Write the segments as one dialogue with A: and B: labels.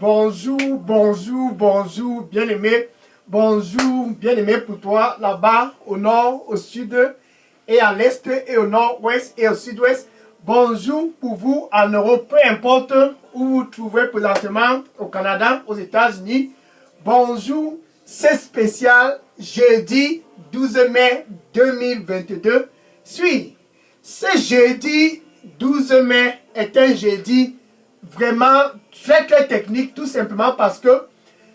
A: Bonjour, bonjour, bonjour, bien-aimé. Bonjour, bien-aimé pour toi, là-bas, au nord, au sud, et à l'est, et au nord-ouest, et au sud-ouest. Bonjour pour vous en Europe, peu importe où vous vous trouvez présentement, au Canada, aux États-Unis. Bonjour, c'est spécial, jeudi 12 mai 2022. Ce jeudi 12 mai est un jeudi vraiment très technique, tout simplement parce que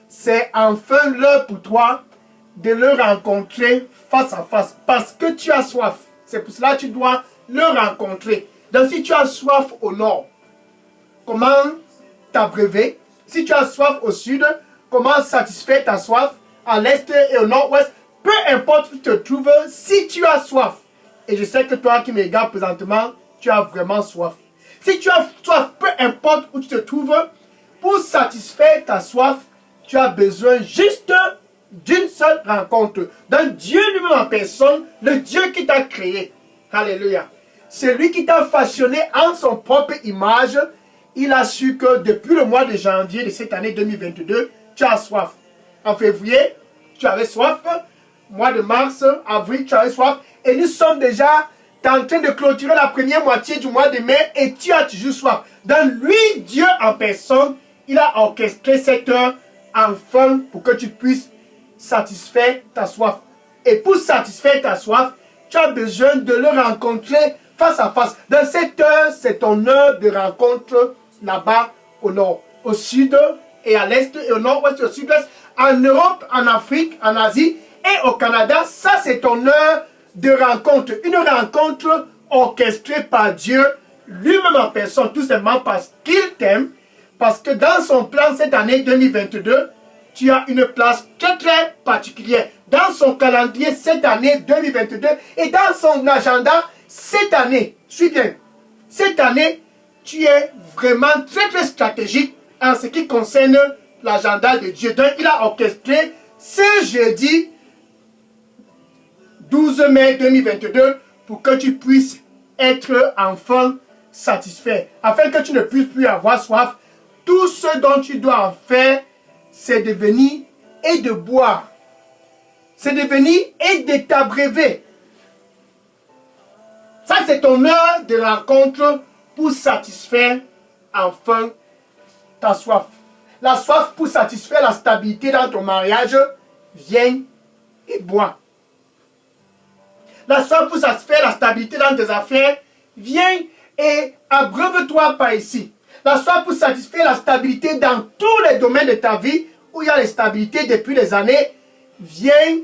A: c'est enfin l'heure pour toi de le rencontrer face à face. Parce que tu as soif. C'est pour cela que tu dois le rencontrer. Donc si tu as soif au nord, comment t'abreuver? Si tu as soif au sud, comment satisfaire ta soif? À l'est et au nord-ouest, peu importe où tu te trouves, si tu as soif, et je sais que toi qui me regardes présentement, tu as vraiment soif. Si tu as soif, peu importe où tu te trouves, pour satisfaire ta soif, tu as besoin juste d'une seule rencontre, d'un Dieu lui-même en personne, le Dieu qui t'a créé. Alléluia. C'est lui qui t'a fashionné en son propre image. Il a su que depuis le mois de janvier de cette année 2022, tu as soif. En février, tu avais soif. Mois de mars, avril, tu avais soif. Et nous sommes déjà en train de clôturer la première moitié du mois de mai et tu as toujours soif. Dans lui, Dieu en personne, il a orchestré cette heure enfin pour que tu puisses satisfaire ta soif. Et pour satisfaire ta soif, tu as besoin de le rencontrer face à face. Dans cette heure, c'est ton heure de rencontre là-bas au nord, au sud et à l'est et au nord-ouest et au sud-ouest, en Europe, en Afrique, en Asie et au Canada. Ça, c'est ton heure de rencontre. Une rencontre orchestrée par Dieu lui-même en personne, tout simplement parce qu'il t'aime, parce que dans son plan cette année 2022, tu as une place très particulière. Dans son calendrier cette année 2022 et dans son agenda cette année, suis bien, cette année, tu es vraiment très stratégique en ce qui concerne l'agenda de Dieu. Donc, il a orchestré ce jeudi 12 mai 2022 pour que tu puisses être enfin satisfait, afin que tu ne puisses plus avoir soif. Tout ce dont tu dois en faire, c'est de venir et de boire. C'est de venir et de t'abreuver. Ça, c'est ton heure de rencontre pour satisfaire enfin ta soif. La soif pour satisfaire la stabilité dans ton mariage, viens et bois. La soif pour satisfaire la stabilité dans tes affaires, viens et abreuve-toi par ici. La soif pour satisfaire la stabilité dans tous les domaines de ta vie, où il y a l'instabilité depuis des années, viens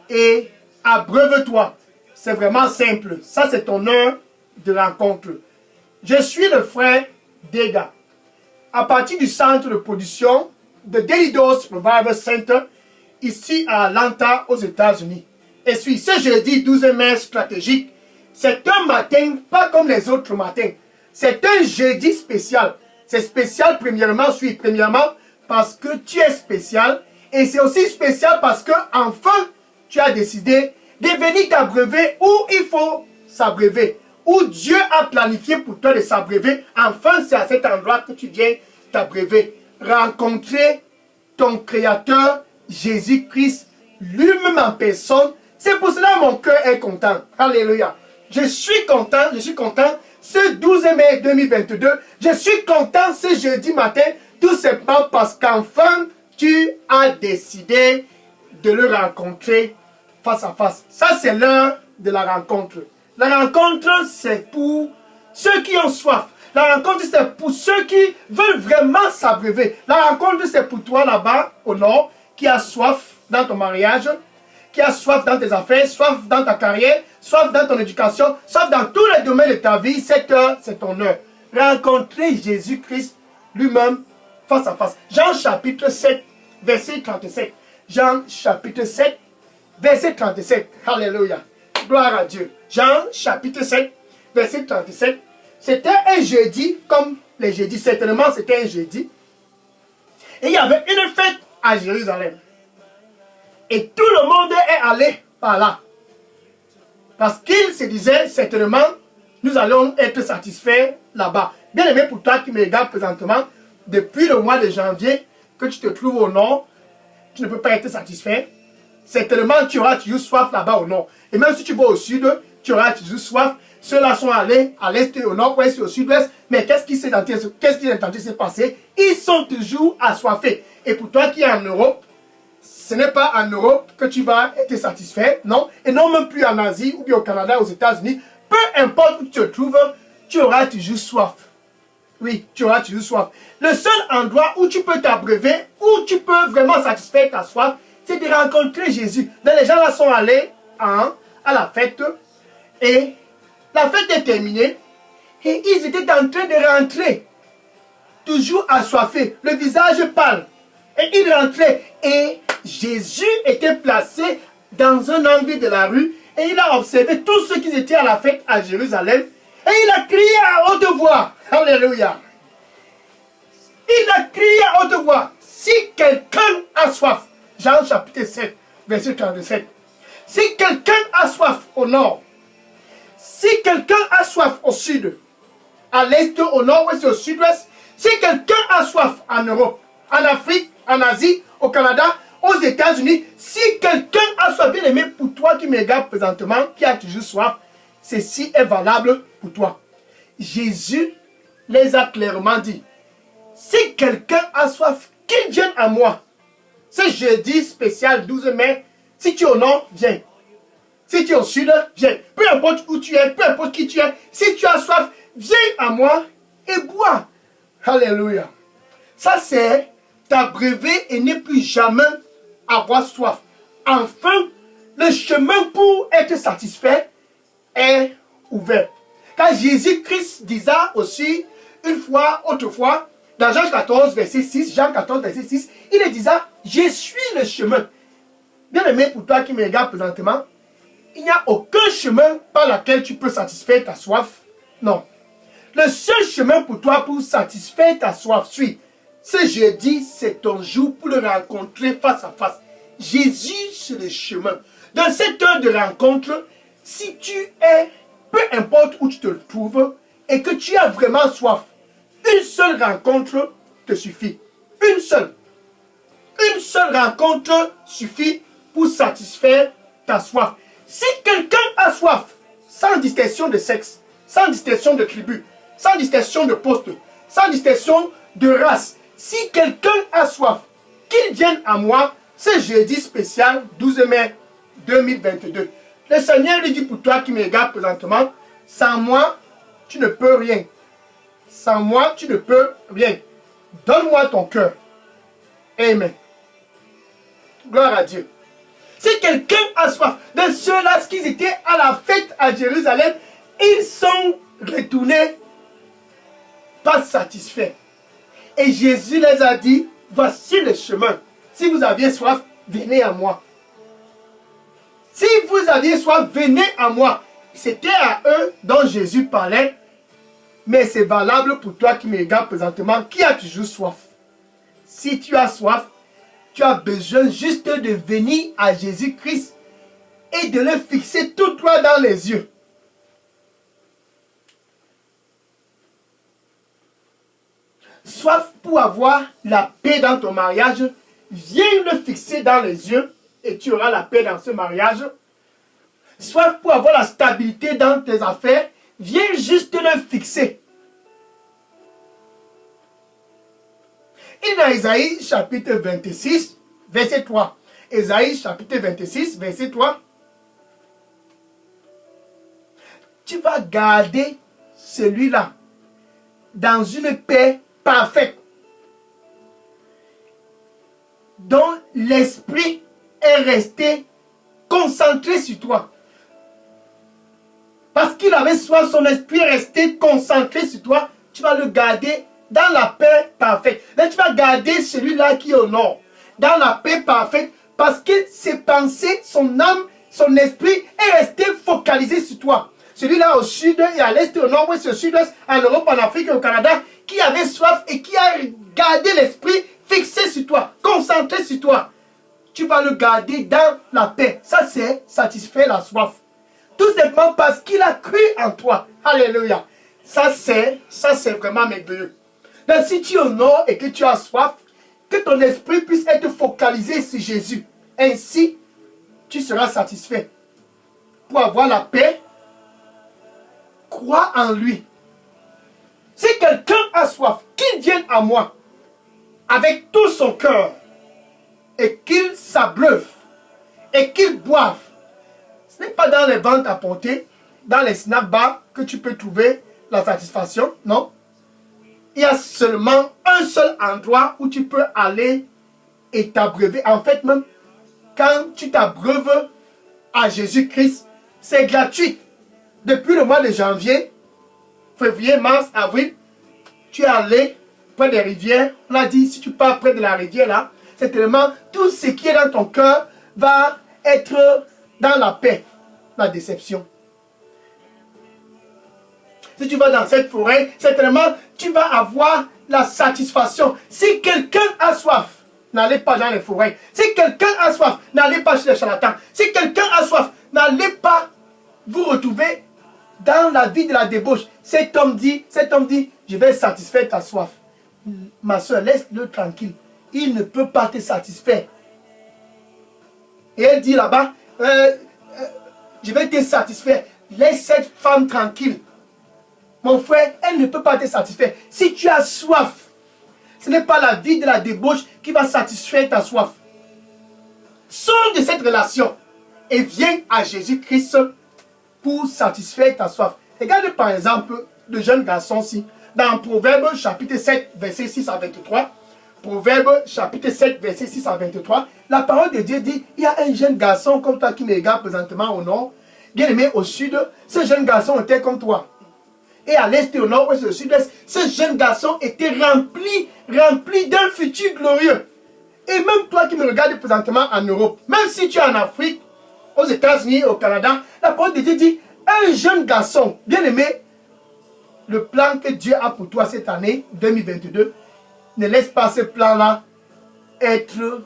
A: et abreuve-toi. C'est vraiment simple. Ça, c'est ton heure de rencontre. Je suis le frère Dega. À partir du centre de production de Daily Dose Revival Center, ici à Atlanta, aux États-Unis. Et ce jeudi 12 mai stratégique, c'est un matin, pas comme les autres matins. C'est un jeudi spécial. C'est spécial premièrement, parce que tu es spécial. Et c'est aussi spécial parce que enfin, tu as décidé de venir t'abreuver où il faut s'abreuver. Où Dieu a planifié pour toi de s'abreuver. Enfin, c'est à cet endroit que tu viens t'abreuver. Rencontrer ton Créateur, Jésus-Christ, lui-même en personne. C'est pour cela que mon cœur est content. Alléluia. Je suis content. Ce 12 mai 2022, je suis content ce jeudi matin, tout simplement parce qu'enfin, tu as décidé de le rencontrer face à face. Ça, c'est l'heure de la rencontre. La rencontre, c'est pour ceux qui ont soif. La rencontre, c'est pour ceux qui veulent vraiment s'abreuver. La rencontre, c'est pour toi là-bas, au nord, qui a soif dans ton mariage, qui a soif dans tes affaires, soif dans ta carrière, soif dans ton éducation, soif dans tous les domaines de ta vie. Cette heure, c'est ton heure. Rencontrer Jésus-Christ lui-même face à face. Jean chapitre 7, verset 37. Jean chapitre 7, verset 37. Alléluia. Gloire à Dieu. Jean chapitre 7, verset 37. C'était un jeudi, comme les jeudis. Certainement, c'était un jeudi. Et il y avait une fête à Jérusalem. Et tout le monde est allé par là. Parce qu'il se disait, certainement, nous allons être satisfaits là-bas. Bien aimé pour toi qui me regarde présentement, depuis le mois de janvier que tu te trouves au nord, tu ne peux pas être satisfait. Certainement, tu auras toujours soif là-bas au nord. Et même si tu vas au sud, tu auras toujours soif. Ceux-là sont allés à l'est, au nord-ouest et au sud-ouest. Mais qu'est-ce qui est en train de se passer? Ils sont toujours assoiffés. Et pour toi qui es en Europe, ce n'est pas en Europe que tu vas être satisfait, non? Et non même plus en Asie ou bien au Canada, aux États-Unis. Peu importe où tu te trouves, tu auras toujours soif. Oui, tu auras toujours soif. Le seul endroit où tu peux t'abreuver, où tu peux vraiment satisfaire ta soif, c'est de rencontrer Jésus. Donc les gens là sont allés à la fête et la fête est terminée et ils étaient en train de rentrer, toujours assoiffés, le visage pâle. Et ils rentraient et Jésus était placé dans un angle de la rue et il a observé tous ceux qui étaient à la fête à Jérusalem et il a crié à haute voix. Alléluia. Il a crié à haute voix. Si quelqu'un a soif, Jean chapitre 7, verset 37. Si quelqu'un a soif au nord, si quelqu'un a soif au sud, à l'est, au nord-ouest et au sud-ouest, si quelqu'un a soif en Europe, en Afrique, en Asie, au Canada, aux États-Unis, si quelqu'un a soif, bien aimé, pour toi qui me regarde présentement, qui a toujours soif, ceci est valable pour toi. Jésus les a clairement dit. Si quelqu'un a soif, qu'il vienne à moi. C'est jeudi spécial 12 mai. Si tu es au nord, viens. Si tu es au sud, viens. Peu importe où tu es, peu importe qui tu es. Si tu as soif, viens à moi et bois. Alléluia. Ça c'est t'abreuver et ne plus jamais avoir soif. Enfin, le chemin pour être satisfait est ouvert. Car Jésus-Christ disait aussi une fois, autrefois, dans Jean 14, verset 6, Jean 14, verset 6, il disait, je suis le chemin. Bien aimé, pour toi qui me regarde présentement, il n'y a aucun chemin par lequel tu peux satisfaire ta soif. Non. Le seul chemin pour toi pour satisfaire ta soif, suit. Ce jeudi, c'est ton jour pour le rencontrer face à face. Jésus, c'est le chemin. Dans cette heure de rencontre, si tu es, peu importe où tu te trouves, et que tu as vraiment soif, une seule rencontre te suffit. Une seule. Une seule rencontre suffit pour satisfaire ta soif. Si quelqu'un a soif, sans distinction de sexe, sans distinction de tribu, sans distinction de poste, sans distinction de race, si quelqu'un a soif, qu'il vienne à moi ce jeudi spécial 12 mai 2022. Le Seigneur lui dit pour toi qui me regarde présentement, sans moi, tu ne peux rien. Sans moi, tu ne peux rien. Donne-moi ton cœur. Amen. Gloire à Dieu. Si quelqu'un a soif, de ceux-là qui étaient à la fête à Jérusalem, ils sont retournés pas satisfaits. Et Jésus les a dit, voici le chemin. Si vous aviez soif, venez à moi. Si vous aviez soif, venez à moi. C'était à eux dont Jésus parlait. Mais c'est valable pour toi qui me regarde présentement, qui a toujours soif. Si tu as soif, tu as besoin juste de venir à Jésus-Christ et de le fixer tout droit dans les yeux. Soif pour avoir la paix dans ton mariage, viens le fixer dans les yeux et tu auras la paix dans ce mariage. Soif pour avoir la stabilité dans tes affaires, viens juste le fixer. Et dans Isaïe chapitre 26, verset 3. Isaïe chapitre 26, verset 3. Tu vas garder celui-là dans une paix parfaite, dont l'esprit est resté concentré sur toi. Parce qu'il avait soif, son esprit est resté concentré sur toi, tu vas le garder dans la paix parfaite. Là, tu vas garder celui-là qui est au nord, dans la paix parfaite, parce que ses pensées, son âme, son esprit est resté focalisé sur toi. Celui-là au sud et à l'est, au nord-ouest, au sud-ouest, en Europe, en Afrique et au Canada, qui avait soif et qui a gardé l'esprit fixé sur toi, concentré sur toi. Tu vas le garder dans la paix. Ça, c'est satisfaire la soif. Tout simplement parce qu'il a cru en toi. Alléluia. Ça, c'est vraiment merveilleux. Donc si tu honores et que tu as soif, que ton esprit puisse être focalisé sur Jésus. Ainsi, tu seras satisfait. Pour avoir la paix, crois en lui. Si quelqu'un a soif, qu'il vienne à moi avec tout son cœur et qu'il s'abreuve et qu'il boive. Ce n'est pas dans les ventes à porter, dans les snack bars que tu peux trouver la satisfaction, non. Il y a seulement un seul endroit où tu peux aller et t'abreuver. En fait, même quand tu t'abreuves à Jésus-Christ, c'est gratuit. Depuis le mois de janvier, février, mars, avril, tu es allé près des rivières. On a dit, si tu pars près de la rivière là, c'est tellement tout ce qui est dans ton cœur va être dans la paix, la déception. Si tu vas dans cette forêt, certainement, tu vas avoir la satisfaction. Si quelqu'un a soif, n'allez pas dans les forêts. Si quelqu'un a soif, n'allez pas chez les charlatans. Si quelqu'un a soif, n'allez pas vous retrouver dans la vie de la débauche. Cet homme dit, je vais satisfaire ta soif. Ma soeur, laisse-le tranquille. Il ne peut pas te satisfaire. Et elle dit là-bas, je vais te satisfaire. Laisse cette femme tranquille. Mon frère, elle ne peut pas te satisfaire. Si tu as soif, ce n'est pas la vie de la débauche qui va satisfaire ta soif. Sors de cette relation et viens à Jésus-Christ pour satisfaire ta soif. Regarde par exemple le jeune garçon-ci. Dans Proverbe chapitre 7, verset 6 à 23. Proverbe chapitre 7, verset 6 à 23. La parole de Dieu dit, il y a un jeune garçon comme toi qui me regarde présentement au nord. Bien aimé au sud, ce jeune garçon était comme toi. Et à l'est, au nord, ouest, au sud-est, ce jeune garçon était rempli d'un futur glorieux. Et même toi qui me regardes présentement en Europe, même si tu es en Afrique, aux États-Unis, au Canada, la parole de Dieu dit, un jeune garçon, bien aimé, le plan que Dieu a pour toi cette année, 2022, ne laisse pas ce plan-là être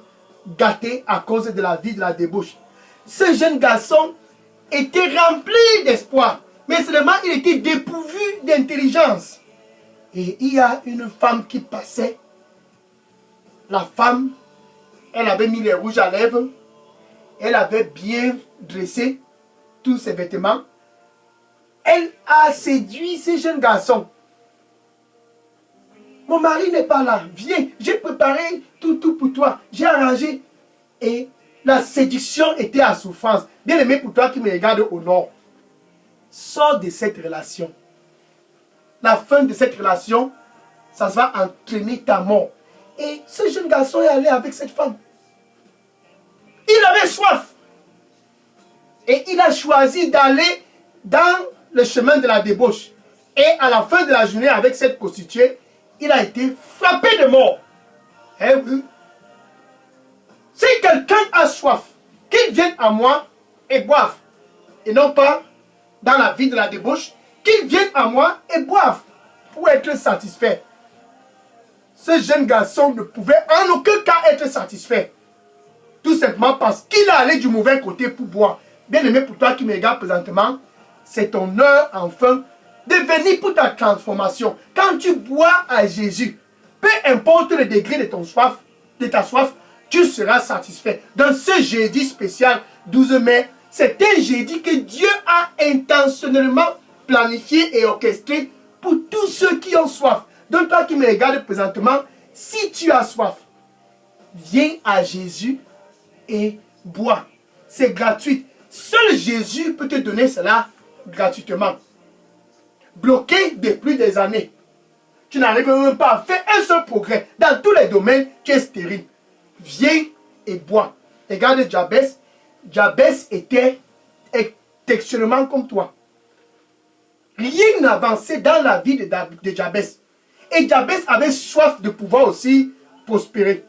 A: gâté à cause de la vie de la débauche. Ce jeune garçon était rempli d'espoir. Mais seulement il était dépourvu d'intelligence. Et il y a une femme qui passait. La femme, elle avait mis les rouges à lèvres. Elle avait bien dressé tous ses vêtements. Elle a séduit ce jeune garçon. Mon mari n'est pas là. Viens, j'ai préparé tout pour toi. J'ai arrangé. Et la séduction était à souffrance. Bien aimé pour toi qui me regarde au nord. Sors de cette relation. La fin de cette relation, ça va entraîner ta mort. Et ce jeune garçon est allé avec cette femme. Il avait soif. Et il a choisi d'aller dans le chemin de la débauche. Et à la fin de la journée, avec cette prostituée, il a été frappé de mort. Eh oui. Si quelqu'un a soif, qu'il vienne à moi et boive. Et non pas dans la vie de la débauche, qu'ils viennent à moi et boivent pour être satisfaits. Ce jeune garçon ne pouvait en aucun cas être satisfait. Tout simplement parce qu'il est allé du mauvais côté pour boire. Bien aimé pour toi qui me regarde présentement, c'est ton heure enfin de venir pour ta transformation. Quand tu bois à Jésus, peu importe le degré de ta soif, tu seras satisfait. Dans ce jeudi spécial 12 mai, c'est un jeudi que Dieu a intentionnellement planifié et orchestré pour tous ceux qui ont soif. Donc toi qui me regardes présentement, si tu as soif, viens à Jésus et bois. C'est gratuit. Seul Jésus peut te donner cela gratuitement. Bloqué depuis des années. Tu n'arrives même pas à faire un seul progrès. Dans tous les domaines, tu es stérile. Viens et bois. Regarde Jabès. Jabès était textuellement comme toi. Rien n'avançait dans la vie de Jabès. Et Jabès avait soif de pouvoir aussi prospérer.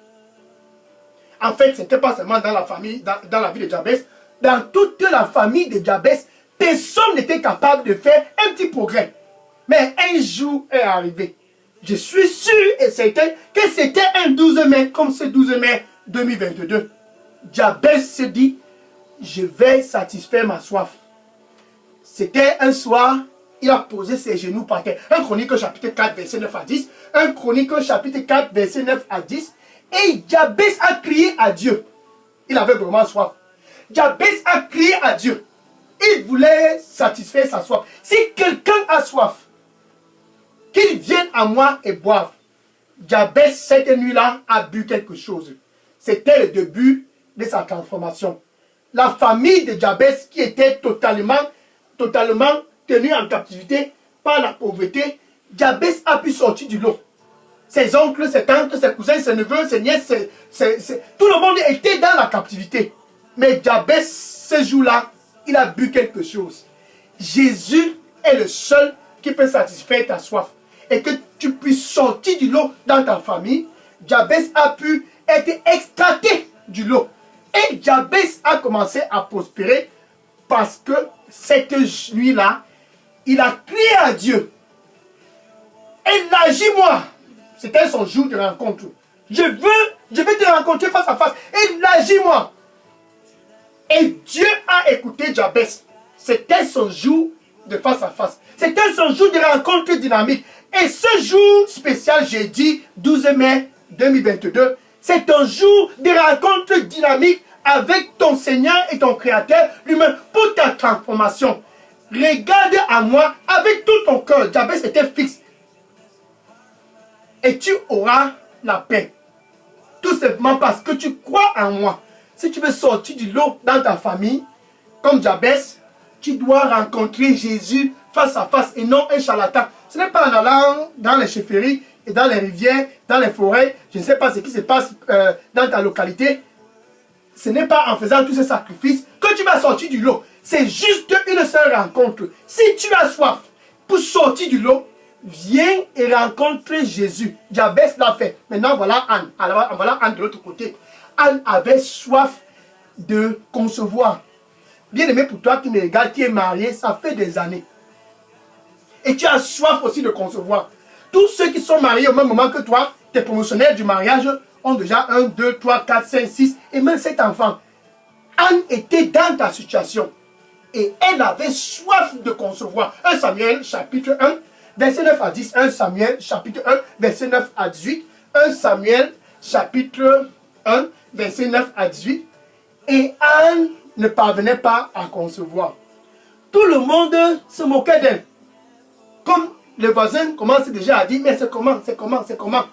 A: En fait, ce n'était pas seulement dans la famille, dans la vie de Jabès. Dans toute la famille de Jabès, personne n'était capable de faire un petit progrès. Mais un jour est arrivé. Je suis sûr et certain que c'était un 12 mai, comme ce 12 mai 2022. Jabès se dit, je vais satisfaire ma soif. C'était un soir, il a posé ses genoux par terre. 1 Chronique chapitre 4, verset 9 à 10. 1 Chronique chapitre 4, verset 9 à 10. Et Jabez a crié à Dieu. Il avait vraiment soif. Jabez a crié à Dieu. Il voulait satisfaire sa soif. Si quelqu'un a soif, qu'il vienne à moi et boive. Jabez, cette nuit-là, a bu quelque chose. C'était le début de sa transformation. La famille de Jabez, qui était totalement tenue en captivité par la pauvreté, Jabez a pu sortir du lot. Ses oncles, ses tantes, ses cousins, ses neveux, ses nièces, tout le monde était dans la captivité. Mais Jabez, ce jour-là, il a bu quelque chose. Jésus est le seul qui peut satisfaire ta soif. Et que tu puisses sortir du lot dans ta famille, Jabez a pu être extracté du lot. Et Jabez a commencé à prospérer parce que cette nuit-là, il a crié à Dieu. Élargis-moi. C'était son jour de rencontre. Je vais te rencontrer face à face. Élargis-moi. Et Dieu a écouté Jabez. C'était son jour de face à face. C'était son jour de rencontre dynamique. Et ce jour spécial, jeudi 12 mai 2022, c'est un jour de rencontre dynamique avec ton Seigneur et ton Créateur lui-même pour ta transformation. Regarde à moi avec tout ton cœur. Jabez était fixe. Et tu auras la paix. Tout simplement parce que tu crois en moi. Si tu veux sortir du lot dans ta famille, comme Jabez, tu dois rencontrer Jésus face à face et non un charlatan. Ce n'est pas en allant dans les chefferies et dans les rivières, dans les forêts, je ne sais pas ce qui se passe dans ta localité. Ce n'est pas en faisant tous ces sacrifices que tu vas sortir du lot. C'est juste une seule rencontre. Si tu as soif pour sortir du lot, viens et rencontre Jésus. Jabez l'a fait. Maintenant, voilà Anne. Alors, voilà Anne de l'autre côté. Anne avait soif de concevoir. Bien aimé pour toi qui me regarde, qui est marié, ça fait des années. Et tu as soif aussi de concevoir. Tous ceux qui sont mariés au même moment que toi, tes promotionnaires du mariage, ont déjà 1, 2, 3, 4, 5, 6 et même 7 enfants. Anne était dans ta situation. Et elle avait soif de concevoir. 1 Samuel chapitre 1, verset 9 à 10. 1 Samuel chapitre 1, verset 9 à 18. 1 Samuel chapitre 1, verset 9 à 18. Et Anne ne parvenait pas à concevoir. Tout le monde se moquait d'elle. Comme le voisin commence déjà à dire, mais c'est comment, c'est comment, c'est comment.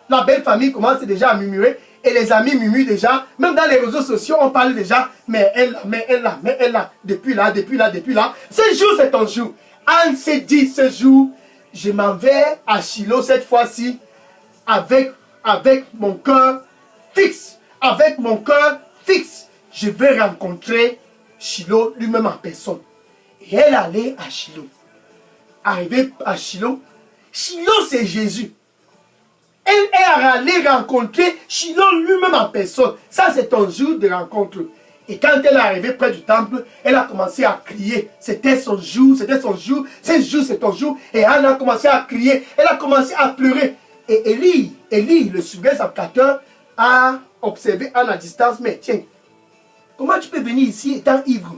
A: La belle famille commence déjà à murmurer. Et les amis murmurent déjà. Même dans les réseaux sociaux, on parle déjà. Mais elle là, mais elle là, mais elle là. Depuis là, depuis là, depuis là. Ce jour, c'est ton jour. Anne s'est dit ce jour, je m'en vais à Shiloh cette fois-ci. Avec mon cœur fixe. Avec mon cœur fixe. Je vais rencontrer Shiloh lui-même en personne. Et elle allait à Shiloh. Arrivée à Shiloh, Shiloh c'est Jésus. Elle est allée rencontrer Shiloh lui-même en personne. Ça c'est ton jour de rencontre. Et quand elle est arrivée près du temple, elle a commencé à crier. C'était son jour, c'était son jour. Ce jour c'est ton jour. Et Anne a commencé à crier. Elle a commencé à pleurer. Et Élie, le souverain sacrificateur, a observé Anne à distance. Mais tiens, comment tu peux venir ici étant ivre?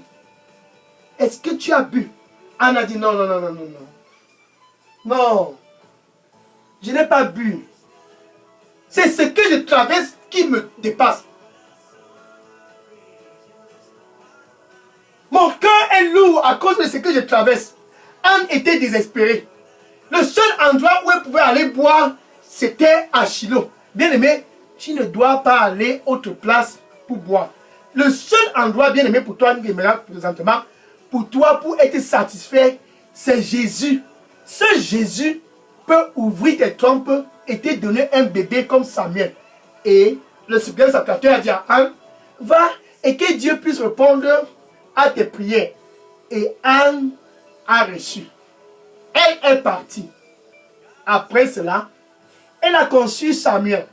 A: Est-ce que tu as bu? Anne a dit non, non, non, non, non, non. Non, je n'ai pas bu. C'est ce que je traverse qui me dépasse. Mon cœur est lourd à cause de ce que je traverse. Anne était désespérée. Le seul endroit où elle pouvait aller boire, c'était à Shiloh. Bien aimé, tu ne dois pas aller autre place pour boire. Le seul endroit, bien aimé, pour toi, présentement, pour toi, pour être satisfait, c'est Jésus. Ce Jésus peut ouvrir tes trompes et te donner un bébé comme Samuel. Et le souverain sacrificateur a dit à Anne, va et que Dieu puisse répondre à tes prières. Et Anne a reçu. Elle est partie. Après cela, elle a conçu Samuel.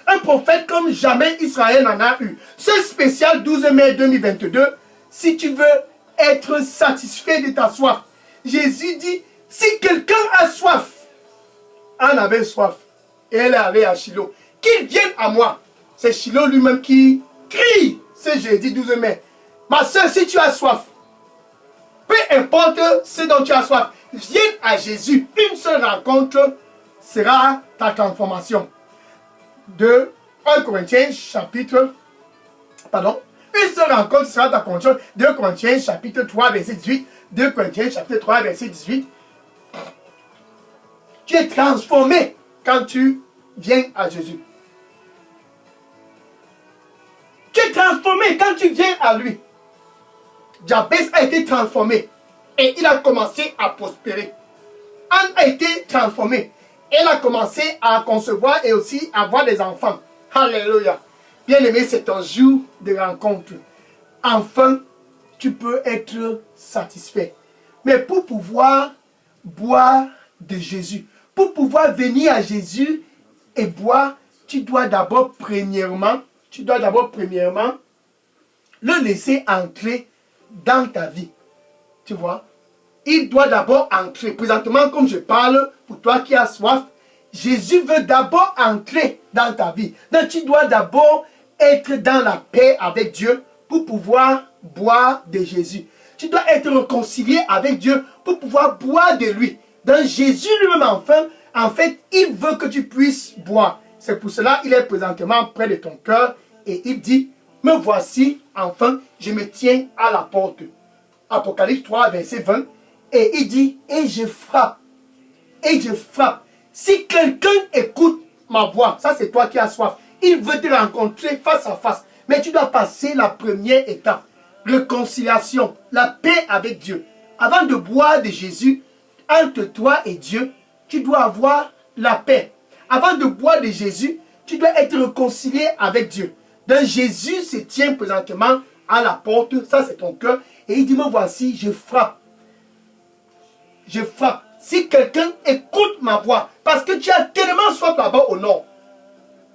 A: Un prophète comme jamais Israël n'en a eu. Ce spécial 12 mai 2022, si tu veux être satisfait de ta soif, Jésus dit, si quelqu'un a soif, Anne avait soif, et elle est allée à Shiloh. Qu'il vienne à moi. C'est Shiloh lui-même qui crie ce jeudi 12 mai. Ma soeur, si tu as soif, Peu importe ce dont tu as soif, viens à Jésus. Une seule rencontre sera ta transformation. De 1 Corinthiens chapitre... Pardon. Une seule rencontre sera ta condition. 2 Corinthiens chapitre 3 verset 18. 2 Corinthiens chapitre 3 verset 18. Tu es transformé quand tu viens à Jésus. Tu es transformé quand tu viens à lui. Jabez a été transformé et il a commencé à prospérer. Anne a été transformée. Elle a commencé à concevoir et aussi à avoir des enfants. Alléluia. Bien-aimé, c'est un jour de rencontre. Enfin, tu peux être satisfait. Mais pour pouvoir boire de Jésus, pour pouvoir venir à Jésus et boire, tu dois d'abord premièrement le laisser entrer dans ta vie. Tu vois? Il doit d'abord entrer. Présentement, comme je parle, pour toi qui as soif, Jésus veut d'abord entrer dans ta vie. Donc, tu dois d'abord être dans la paix avec Dieu pour pouvoir boire de Jésus. Tu dois être réconcilié avec Dieu pour pouvoir boire de lui. Donc, Jésus lui-même, enfin, en fait, il veut que tu puisses boire. C'est pour cela qu'il est présentement près de ton cœur et il dit, me voici, enfin, je me tiens à la porte. Apocalypse 3, verset 20. Et il dit, et je frappe. Et je frappe. Si quelqu'un écoute ma voix, ça c'est toi qui as soif, il veut te rencontrer face à face. Mais tu dois passer la première étape. Réconciliation, la paix avec Dieu. Avant de boire de Jésus, entre toi et Dieu, tu dois avoir la paix. Avant de boire de Jésus, tu dois être réconcilié avec Dieu. Donc Jésus se tient présentement à la porte, ça c'est ton cœur, et il dit, me voici, je frappe. Je frappe. Si quelqu'un écoute ma voix, parce que tu as tellement soif là-bas au nord,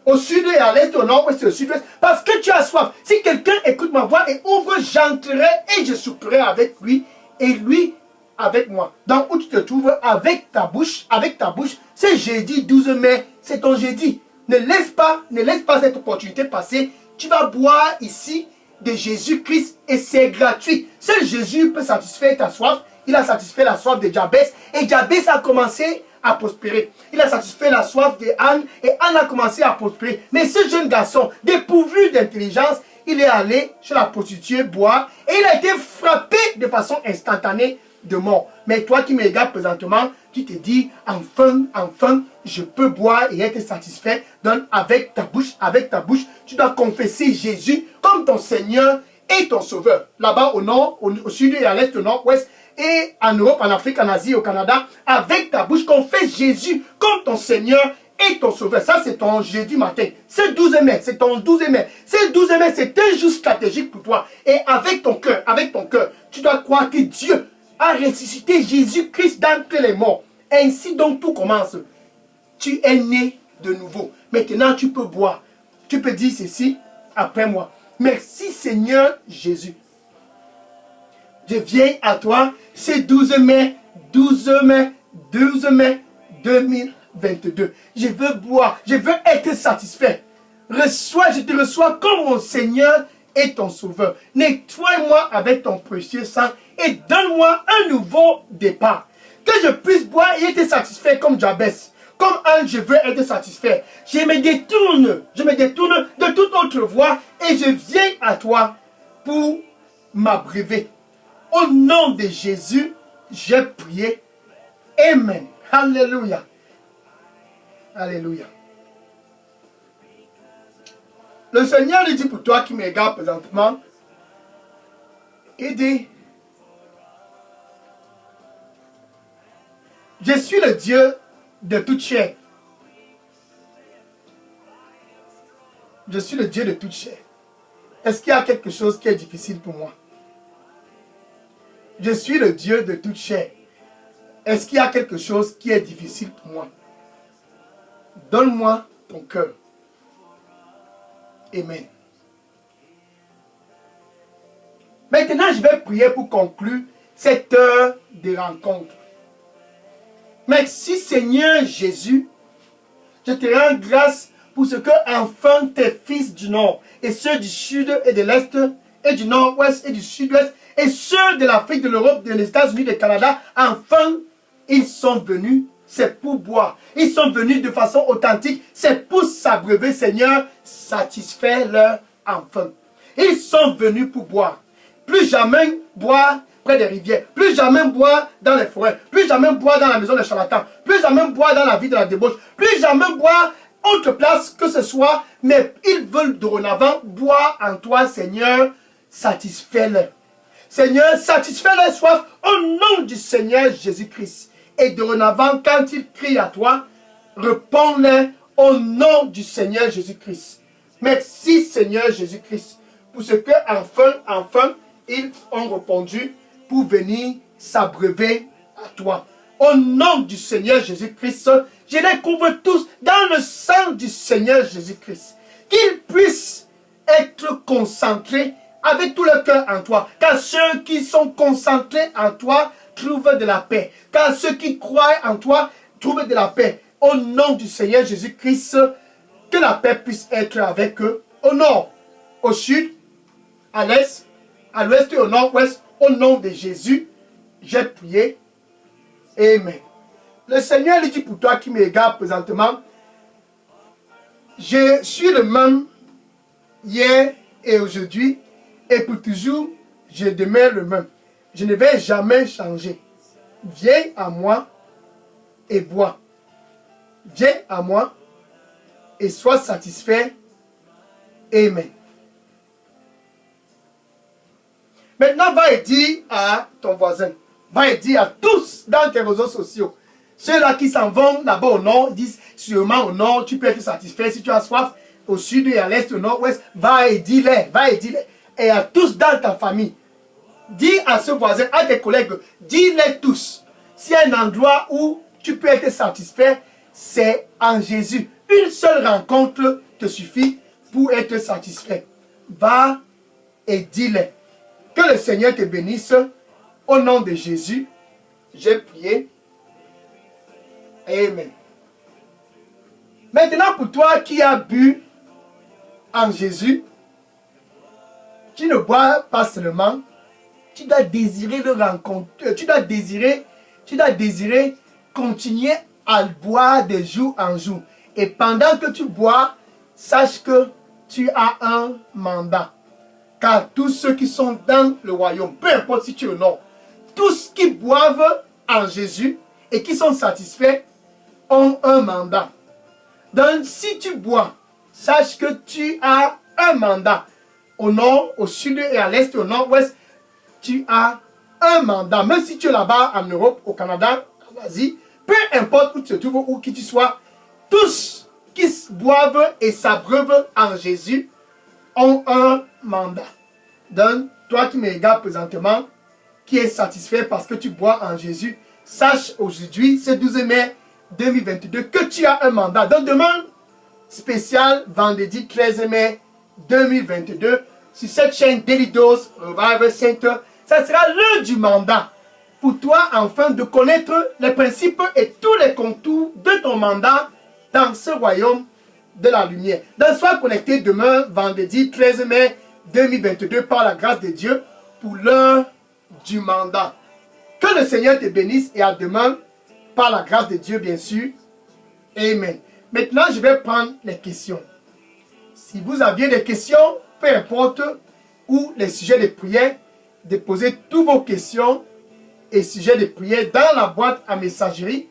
A: au sud et à l'est, au nord-ouest et au sud-ouest, parce que tu as soif. Si quelqu'un écoute ma voix et ouvre, j'entrerai et je souperai avec lui et lui avec moi. Donc où tu te trouves avec ta bouche, c'est jeudi 12 mai, c'est ton jeudi. Ne laisse pas cette opportunité passer. Tu vas boire ici de Jésus-Christ et c'est gratuit. Seul Jésus peut satisfaire ta soif. Il a satisfait la soif de Jabez et Jabez a commencé à prospérer. Il a satisfait la soif de Anne et Anne a commencé à prospérer. Mais ce jeune garçon, dépourvu d'intelligence, il est allé chez la prostituée boire et il a été frappé de façon instantanée de mort. Mais toi qui me regardes présentement, tu te dis, enfin, je peux boire et être satisfait. Donc avec ta bouche, tu dois confesser Jésus comme ton Seigneur et ton Sauveur. Là-bas au nord, au sud et à l'est, au nord-ouest, et en Europe, en Afrique, en Asie, au Canada, avec ta bouche, confesse Jésus comme ton Seigneur et ton Sauveur. Ça, c'est ton jeudi matin. C'est 12 mai, c'est ton 12 mai. C'est 12 mai, c'est un jour stratégique pour toi. Et avec ton cœur, tu dois croire que Dieu a ressuscité Jésus-Christ d'entre les morts. Ainsi donc tout commence. Tu es né de nouveau. Maintenant, tu peux boire. Tu peux dire ceci après moi. Merci Seigneur Jésus. Je viens à toi, c'est 12 mai 2022. Je veux boire, je veux être satisfait. Je te reçois comme mon Seigneur et ton Sauveur. Nettoie-moi avec ton précieux sang et donne-moi un nouveau départ. Que je puisse boire et être satisfait comme Jabez. Comme Anne, je veux être satisfait. Je me détourne de toute autre voie et je viens à toi pour m'abreuver. Au nom de Jésus, j'ai prié. Amen. Alléluia. Alléluia. Le Seigneur lui dit pour toi qui me regarde présentement, il dit, je suis le Dieu de toute chair. Je suis le Dieu de toute chair. Est-ce qu'il y a quelque chose qui est difficile pour moi? Je suis le Dieu de toute chair. Est-ce qu'il y a quelque chose qui est difficile pour moi? Donne-moi ton cœur. Amen. Maintenant, je vais prier pour conclure cette heure de rencontre. Merci Seigneur Jésus. Je te rends grâce pour ce que enfin tes fils du nord et ceux du sud et de l'est et du nord-ouest et du sud-ouest Et ceux de l'Afrique, de l'Europe, des États-Unis, du Canada, enfin, ils sont venus, c'est pour boire. Ils sont venus de façon authentique, c'est pour s'abreuver, Seigneur, satisfaire leur enfant. Ils sont venus pour boire. Plus jamais boire près des rivières, plus jamais boire dans les forêts, plus jamais boire dans la maison des charlatans, plus jamais boire dans la vie de la débauche, plus jamais boire autre place que ce soit, mais ils veulent dorénavant boire en toi, Seigneur, satisfais-leur. Seigneur, satisfais leur soif au nom du Seigneur Jésus-Christ. Et dorénavant, quand ils crient à toi, réponds-leur au nom du Seigneur Jésus-Christ. Merci Seigneur Jésus-Christ pour ce que enfin, ils ont répondu pour venir s'abreuver à toi. Au nom du Seigneur Jésus-Christ, je les couvre tous dans le sang du Seigneur Jésus-Christ. Qu'ils puissent être concentrés avec tout le cœur en toi. Car ceux qui sont concentrés en toi trouvent de la paix. Car ceux qui croient en toi trouvent de la paix. Au nom du Seigneur Jésus-Christ, que la paix puisse être avec eux. Au nord, au sud, à l'est, à l'ouest et au nord-ouest. Au nom de Jésus, j'ai prié. Amen. Le Seigneur lui dit pour toi qui me regarde présentement, je suis le même hier et aujourd'hui, et pour toujours, je demeure le même. Je ne vais jamais changer. Viens à moi et bois. Viens à moi et sois satisfait. Amen. Maintenant, va et dire à ton voisin, va et dire à tous dans tes réseaux sociaux, ceux-là qui s'en vont là-bas au nord, disent sûrement au nord, tu peux être satisfait si tu as soif, au sud et à l'est, au nord-ouest, va et dis-les, va et dis-les. Et à tous dans ta famille, dis à ce voisin, à tes collègues, dis-les tous. S'il y a un endroit où tu peux être satisfait, c'est en Jésus. Une seule rencontre te suffit pour être satisfait. Va et dis-les. Que le Seigneur te bénisse. Au nom de Jésus, j'ai prié. Amen. Maintenant, pour toi qui as bu en Jésus, tu ne bois pas seulement, tu dois désirer le rencontrer, tu dois désirer continuer à le boire de jour en jour. Et pendant que tu bois, sache que tu as un mandat. Car tous ceux qui sont dans le royaume, peu importe si tu es au nord, tous qui boivent en Jésus et qui sont satisfaits ont un mandat. Donc si tu bois, sache que tu as un mandat. Au nord, au sud et à l'est et au nord-ouest, tu as un mandat. Même si tu es là-bas en Europe, au Canada, en Asie, peu importe où tu te trouves ou qui tu sois, tous qui boivent et s'abreuvent en Jésus ont un mandat. Donc, toi qui me regardes présentement, qui est satisfait parce que tu bois en Jésus, sache aujourd'hui, ce 12 mai 2022, que tu as un mandat. Donc, demain, spécial, vendredi 13 mai 2022, sur cette chaîne Daily Dose Revival Center, ça sera l'heure du mandat. Pour toi, enfin, de connaître les principes et tous les contours de ton mandat dans ce royaume de la lumière. Donc, sois connecté demain, vendredi 13 mai 2022, par la grâce de Dieu, pour l'heure du mandat. Que le Seigneur te bénisse et à demain, par la grâce de Dieu, bien sûr. Amen. Maintenant, je vais prendre les questions. Si vous aviez des questions, peu importe, ou les sujets de prière, déposez toutes vos questions et sujets de prière dans la boîte à messagerie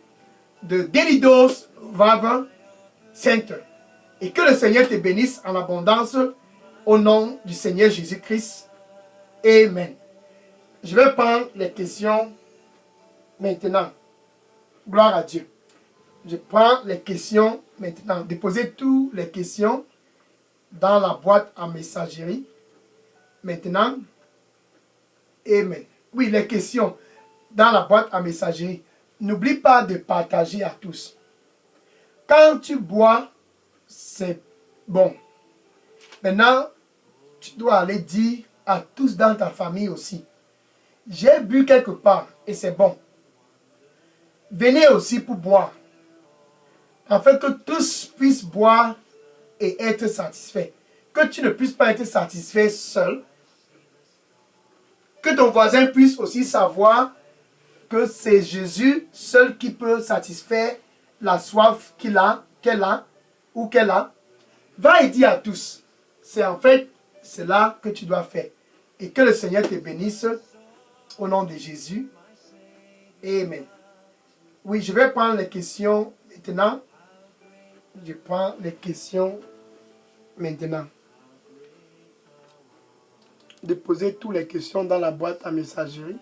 A: de Daily Dose Revival Center. Et que le Seigneur te bénisse en abondance au nom du Seigneur Jésus-Christ. Amen. Je vais prendre les questions maintenant. Gloire à Dieu. Je prends les questions maintenant. Déposez toutes les questions dans la boîte à messagerie. Maintenant. Amen. Oui, les questions dans la boîte à messagerie. N'oublie pas de partager à tous. Quand tu bois, c'est bon. Maintenant, tu dois aller dire à tous dans ta famille aussi. J'ai bu quelque part et c'est bon. Venez aussi pour boire. Afin que tous puissent boire et être satisfaits. Que tu ne puisses pas être satisfait seul. Que Que ton voisin puisse aussi savoir que c'est Jésus seul qui peut satisfaire la soif qu'elle a, ou qu'elle a. Va et dis à tous. C'est en fait cela que tu dois faire. Et que le Seigneur te bénisse au nom de Jésus. Amen. Oui, je vais prendre les questions maintenant. Je prends les questions maintenant. Déposez toutes les questions dans la boîte à messagerie.